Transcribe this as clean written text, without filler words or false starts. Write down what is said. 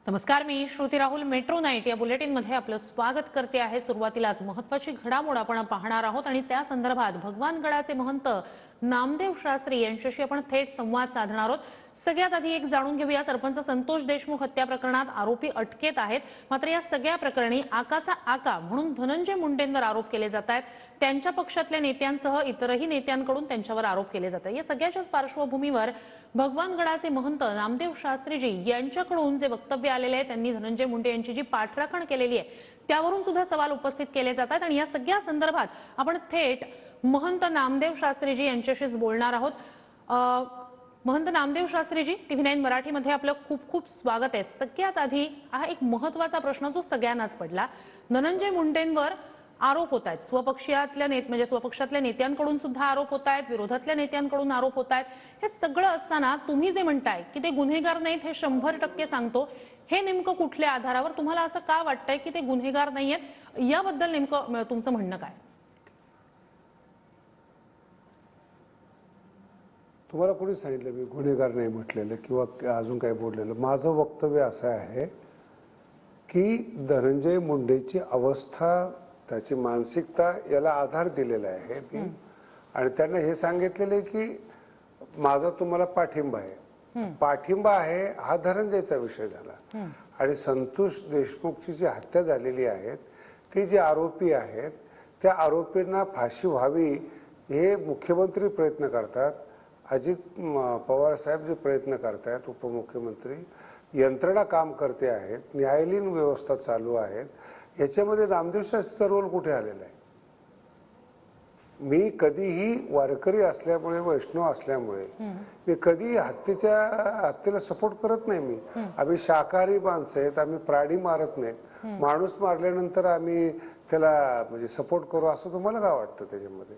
नमस्कार, मी Shruti Rahul. Metro night या bulletin मध्ये आपलं स्वागत करते आहे. सुरुवातीला आज महत्त्वाची घडामोड आपण पाहणार आहोत आणि त्या संदर्भात भगवानगडाचे महंत नामदेव शास्त्री यांच्याशी आपण थेट संवाद साधणार आहोत. सगळ्यात आधी एक जाणून घेऊया, सरपंच संतोष देशमुख हत्या प्रकरणात आरोपी अटकेत आहेत. मात्र या सगळ्या प्रकरणी आकाचा आका म्हणून धनंजय मुंडेंवर आरोप केले जात आहेत. त्यांच्या पक्षातल्या नेत्यांसह इतरही नेत्यांकडून त्यांच्यावर आरोप केले जात आहेत. या सगळ्याच्याच पार्श्वभूमीवर भगवानगडाचे महंत नामदेव शास्त्रीजी यांच्याकडून जे वक्तव्य आलेले आहे, त्यांनी धनंजय मुंडे यांची जी पाठराखण केलेली आहे त्यावरून सुद्धा सवाल उपस्थित केले जातात. आणि या सगळ्या संदर्भात आपण थेट महंत नामदेव शास्त्रीजी यांच्याशीच बोलणार आहोत. महंत नामदेव शास्त्रीजी, TV9 मराठीमध्ये आपलं खूप खूप स्वागत आहे. सगळ्यात आधी हा एक महत्त्वाचा प्रश्न जो सगळ्यांनाच पडला, धनंजय मुंडेंवर आरोप होत आहेत. स्वपक्षातल्या नेत्यांकडून सुद्धा आरोप होत आहेत, विरोधातल्या नेत्यांकडून आरोप होत आहेत. हे सगळं असताना तुम्ही जे म्हणताय की ते गुन्हेगार नाहीत, हे 100% सांगतो, हे नेमकं कुठल्या आधारावर? तुम्हाला असं का वाटतंय की ते गुन्हेगार नाहीयेत? याबद्दल नेमकं तुमचं म्हणणं काय? तुम्हाला कोणी सांगितलं मी गुन्हेगार नाही म्हटलेलं किंवा अजून काही बोललेलं? माझं वक्तव्य असं आहे की धनंजय मुंडेची अवस्था, त्याची मानसिकता याला आधार दिलेला आहे मी. आणि त्यांना हे सांगितलेलं आहे की माझा तुम्हाला पाठिंबा आहे. पाठिंबा आहे हा धनंजयचा विषय झाला. आणि संतोष देशमुखची जी हत्या झालेली आहे, ती जे आरोपी आहेत त्या आरोपींना फाशी व्हावी हे मुख्यमंत्री प्रयत्न करतात, अजित पवार साहेब जे प्रयत्न करतायत, उपमुख्यमंत्री, यंत्रणा काम करते आहेत, न्यायालयीन व्यवस्था चालू आहेत. याच्यामध्ये नामदेव शास्त्रीचा रोल कुठे आलेला आहे? मी कधीही वारकरी असल्यामुळे, वैष्णव असल्यामुळे मी कधी हत्येला सपोर्ट करत नाही. आम्ही शाकाहारी माणसं आहेत, आम्ही प्राणी मारत नाहीत. माणूस मारल्यानंतर आम्ही त्याला म्हणजे सपोर्ट करू असं तुम्हाला काय वाटतं त्याच्यामध्ये?